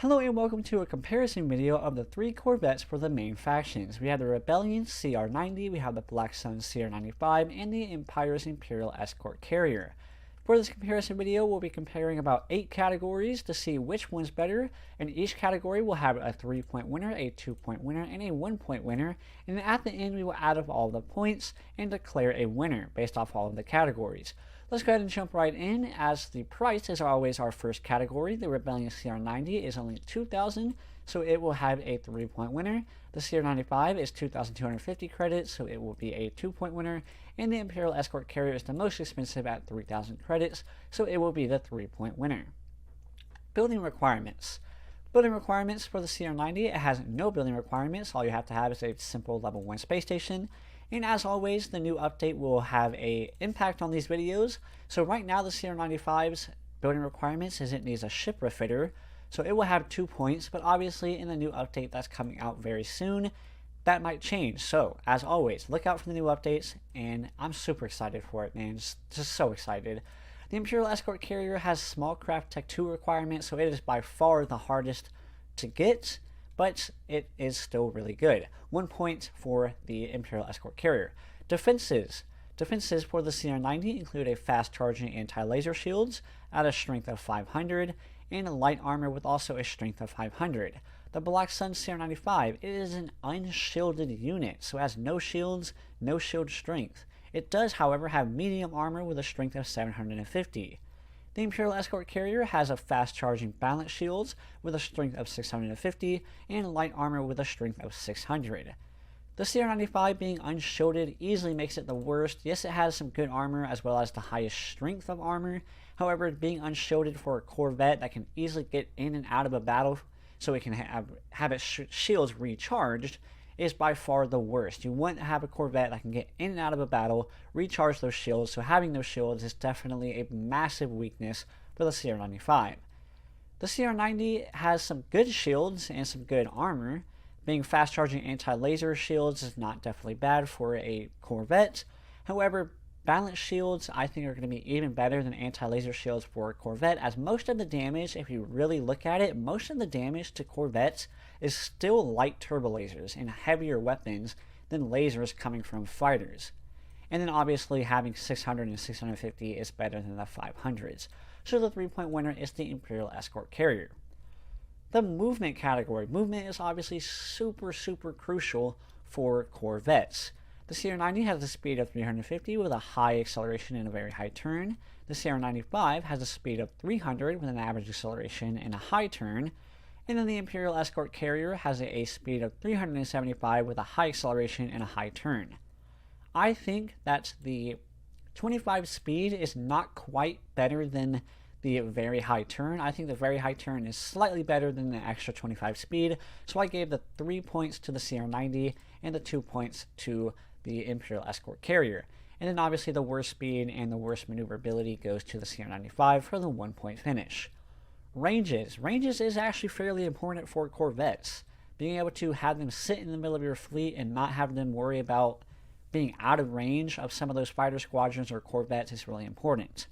Hello and welcome to a comparison video of the three Corvettes for the main factions. We have the Rebellion CR90, we have the Black Sun CR95, and the Empire's Imperial Escort Carrier. For this comparison video, we'll be comparing about 8 categories to see which one's better, and each category will have a 3-point winner, a 2-point winner, and a 1-point winner, and at the end we will add up all the points and declare a winner based off all of the categories. Let's go ahead and jump right in, as the price is always our first category. The Rebellion CR90 is only $2,000, so it will have a 3-point winner. The CR95 is 2,250 credits, so it will be a 2-point winner. And the Imperial Escort Carrier is the most expensive at 3,000 credits, so it will be the 3-point winner. Building requirements. Building requirements for the CR90, it has no building requirements. All you have to have is a simple level 1 space station. And as always, the new update will have an impact on these videos. So right now the CR95's building requirements is it needs a ship refitter. So it will have 2 points, but obviously in the new update that's coming out very soon, that might change. So as always, look out for the new updates, and I'm super excited for it, man. Just so excited. The Imperial Escort Carrier has small craft tech 2 requirements, so it is by far the hardest to get, but it is still really good. 1 point for the Imperial Escort Carrier. Defenses. Defenses for the CR90 include a fast charging anti-laser shields at a strength of 500 and light armor with also a strength of 500. The Black Sun CR95 is an unshielded unit, so it has no shields, no shield strength. It does, however, have medium armor with a strength of 750. The Imperial Escort Carrier has a fast charging balance shields with a strength of 650 and light armor with a strength of 600. The CR95 being unshielded easily makes it the worst. Yes, it has some good armor as well as the highest strength of armor. However, being unshielded for a Corvette that can easily get in and out of a battle so it can have its shields recharged is by far the worst. You want to have a Corvette that can get in and out of a battle, recharge those shields, so having those shields is definitely a massive weakness for the CR95. The CR90 has some good shields and some good armor. Being fast charging anti-laser shields is not definitely bad for a Corvette. However, balance shields I think are going to be even better than anti-laser shields for a Corvette, as most of the damage, if you really look at it, most of the damage to Corvettes is still light turbo lasers and heavier weapons than lasers coming from fighters. And then obviously having 600 and 650 is better than the 500s. So the 3-point winner is the Imperial Escort Carrier. The movement category. Movement is obviously super crucial for Corvettes. The CR90 has a speed of 350 with a high acceleration and a very high turn. The CR95 has a speed of 300 with an average acceleration and a high turn. And then the Imperial Escort Carrier has a speed of 375 with a high acceleration and a high turn. I think that the 25 speed is not quite better than the very high turn. I think the very high turn is slightly better than the extra 25 speed. So I gave the 3 points to the CR90 and the 2 points to the Imperial Escort Carrier. And then obviously the worst speed and the worst maneuverability goes to the CR95 for the 1-point finish. Ranges. Ranges is actually fairly important for Corvettes. Being able to have them sit in the middle of your fleet and not have them worry about being out of range of some of those fighter squadrons or Corvettes is really important.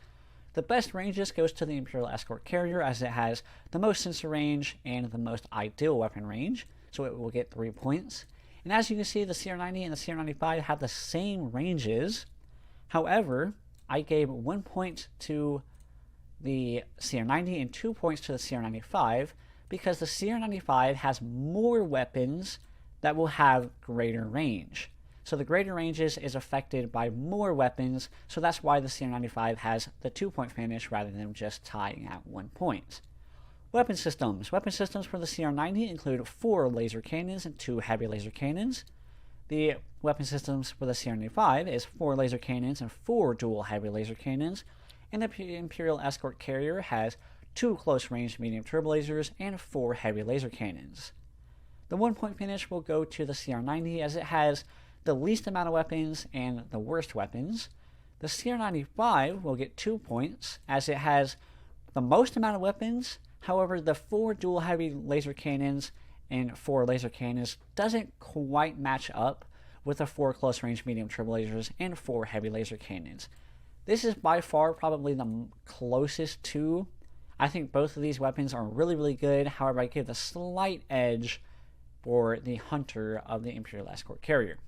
The best ranges goes to the Imperial Escort Carrier, as it has the most sensor range and the most ideal weapon range, so it will get 3 points. And as you can see, the CR90 and the CR95 have the same ranges. However, I gave 1 point to the CR90 and 2 points to the CR95 because the CR95 has more weapons that will have greater range. So the greater ranges is affected by more weapons, so that's why the CR95 has the 2-point finish rather than just tying at 1 point. Weapon systems. Weapon systems for the CR90 include 4 laser cannons and 2 heavy laser cannons. The weapon systems for the CR95 is 4 laser cannons and 4 dual heavy laser cannons. And the Imperial Escort Carrier has 2 close-range medium turbo lasers and 4 heavy laser cannons. The 1-point finish will go to the CR90 as it has the least amount of weapons and the worst weapons. The CR95 will get 2 points as it has the most amount of weapons. However, the 4 dual heavy laser cannons and 4 laser cannons doesn't quite match up with the 4 close-range medium turbo lasers and 4 heavy laser cannons. This is by far probably the closest to I think both of these weapons are really, really good. However, I give the slight edge for the Hunter of the Imperial Escort Carrier.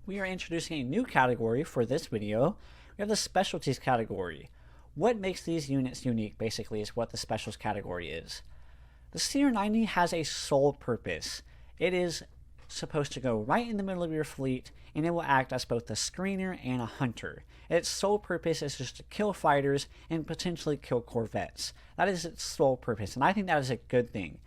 We are introducing a new category for this video. We have the Specialties category. What makes these units unique, basically, is what the Specials category is. The CR90 has a sole purpose. It is supposed to go right in the middle of your fleet, and it will act as both a screener and a hunter. Its sole purpose is just to kill fighters and potentially kill Corvettes. That is its sole purpose, and I think that is a good thing.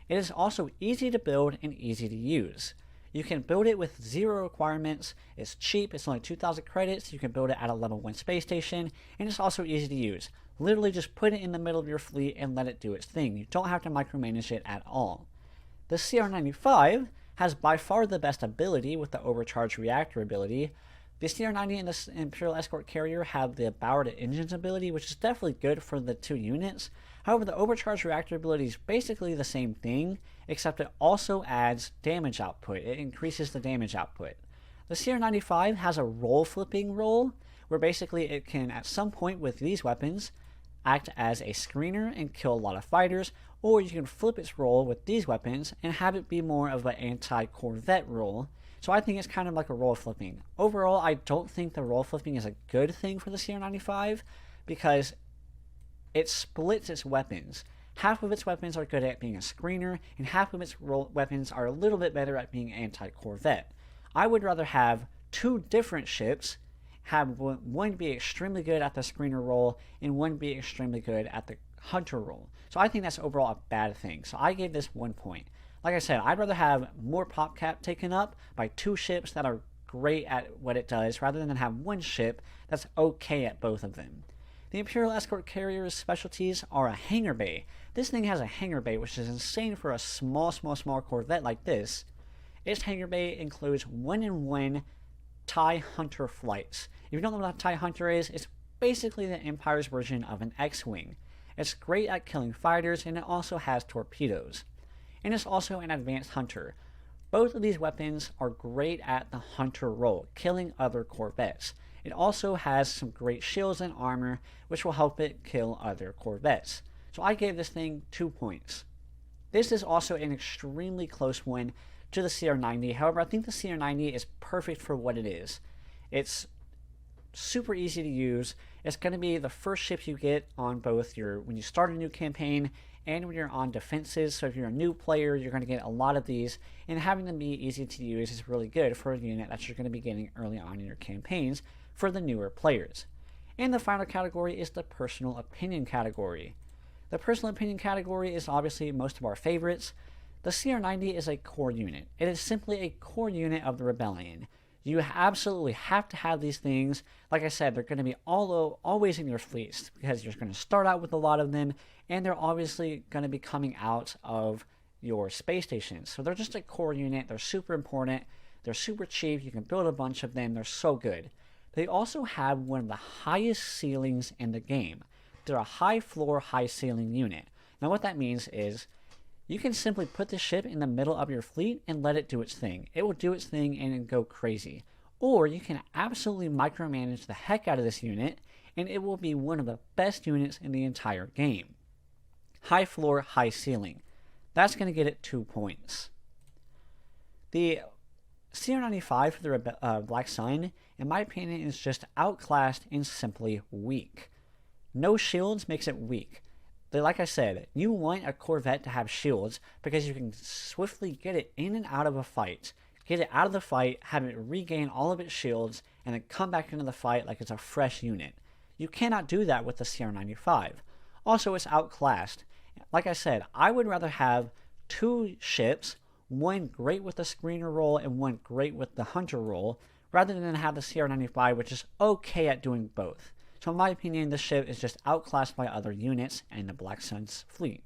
It is also easy to build and easy to use. You can build it with 0 requirements, it's cheap, it's only 2,000 credits, you can build it at a level 1 space station, and it's also easy to use. Literally just put it in the middle of your fleet and let it do its thing. You don't have to micromanage it at all. The CR95 has by far the best ability with the overcharged reactor ability. The CR90 and the Imperial Escort Carrier have the Bowered Engines ability, which is definitely good for the 2 units. However, the overcharged reactor ability is basically the same thing, except it also adds damage output. It increases the damage output. The CR95 has a role flipping role, where basically it can, at some point with these weapons, act as a screener and kill a lot of fighters, or you can flip its role with these weapons and have it be more of an anti-Corvette role. So I think it's kind of like a role flipping. Overall, I don't think the role flipping is a good thing for the CR95 because it splits its weapons. Half of its weapons are good at being a screener, and half of its weapons are a little bit better at being anti-Corvette. I would rather have 2 different ships, have one be extremely good at the screener role and one be extremely good at the hunter role. So I think that's overall a bad thing. So I gave this 1 point. Like I said, I'd rather have more pop cap taken up by 2 ships that are great at what it does rather than have 1 ship that's okay at both of them. The Imperial Escort Carrier's specialties are a hangar bay. This thing has a hangar bay, which is insane for a small Corvette like this. Its hangar bay includes 1-in-1 TIE Hunter flights. If you don't know what a TIE Hunter is, it's basically the Empire's version of an X-Wing. It's great at killing fighters, and it also has torpedoes. And it's also an advanced hunter. Both of these weapons are great at the hunter role, killing other Corvettes. It also has some great shields and armor, which will help it kill other Corvettes. So I gave this thing 2 points. This is also an extremely close one to the CR90. However, I think the CR90 is perfect for what it is. It's super easy to use. It's going to be the first ship you get on both when you start a new campaign and when you're on defenses. So if you're a new player, you're going to get a lot of these, and having them be easy to use is really good for a unit that you're going to be getting early on in your campaigns for the newer players. And the final category is the personal opinion category. The personal opinion category is obviously most of our favorites. The CR90 is a core unit. It is simply a core unit of the Rebellion. You absolutely have to have these things. Like I said, they're going to be always in your fleets because you're going to start out with a lot of them, and they're obviously going to be coming out of your space stations. So they're just a core unit. They're super important. They're super cheap. You can build a bunch of them. They're so good. They also have one of the highest ceilings in the game. They're a high floor, high ceiling unit. Now what that means is you can simply put the ship in the middle of your fleet and let it do its thing. It will do its thing and go crazy. Or you can absolutely micromanage the heck out of this unit, and it will be one of the best units in the entire game. High floor, high ceiling. That's going to get it 2 points. The CR95 for the Black Sun, in my opinion, is just outclassed and simply weak. No shields makes it weak. Like I said, you want a Corvette to have shields because you can swiftly get it in and out of a fight. Get it out of the fight, have it regain all of its shields, and then come back into the fight like it's a fresh unit. You cannot do that with the CR95. Also, it's outclassed. Like I said, I would rather have 2 ships, one great with the screener role and one great with the hunter role, rather than have the CR95, which is okay at doing both. So in my opinion, this ship is just outclassed by other units in the Black Sun's fleet.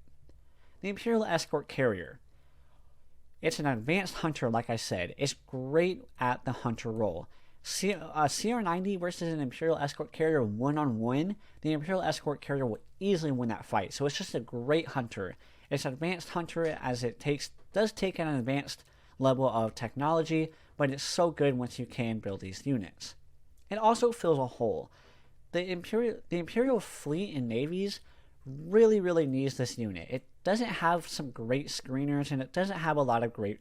The Imperial Escort Carrier. It's an advanced hunter, like I said. It's great at the hunter role. CR90 versus an Imperial Escort Carrier one-on-one, the Imperial Escort Carrier will easily win that fight. So it's just a great hunter. It's an advanced hunter as it does take an advanced level of technology, but it's so good once you can build these units. It also fills a hole. The Imperial fleet and navies really, really needs this unit. It doesn't have some great screeners, and it doesn't have a lot of great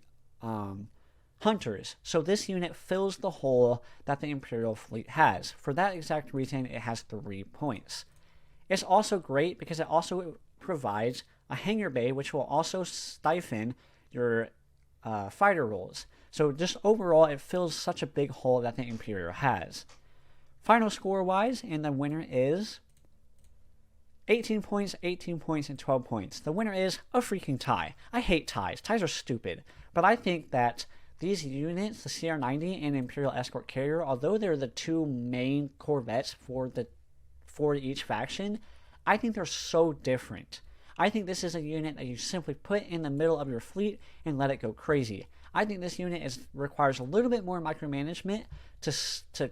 hunters. So this unit fills the hole that the Imperial fleet has. For that exact reason, it has 3 points. It's also great because it also provides a hangar bay, which will also stifle your fighter rolls. So just overall, it fills such a big hole that the Imperial has. Final score-wise, and the winner is 18 points, 18 points, and 12 points. The winner is a freaking tie. I hate ties. Ties are stupid. But I think that these units, the CR-90 and Imperial Escort Carrier, although they're the 2 main Corvettes for each faction, I think they're so different. I think this is a unit that you simply put in the middle of your fleet and let it go crazy. I think this unit requires a little bit more micromanagement to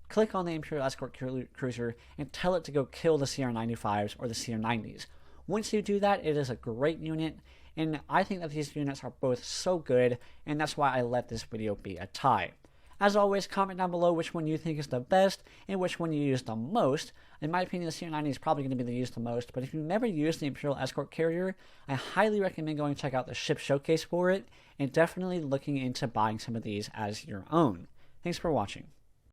click on the Imperial Escort Cruiser and tell it to go kill the CR-95s or the CR-90s. Once you do that, it is a great unit, and I think that these units are both so good, and that's why I let this video be a tie. As always, comment down below which one you think is the best and which one you use the most. In my opinion, the CR-90 is probably going to be used the most, but if you've never used the Imperial Escort Carrier, I highly recommend going to check out the ship showcase for it, and definitely looking into buying some of these as your own. Thanks for watching.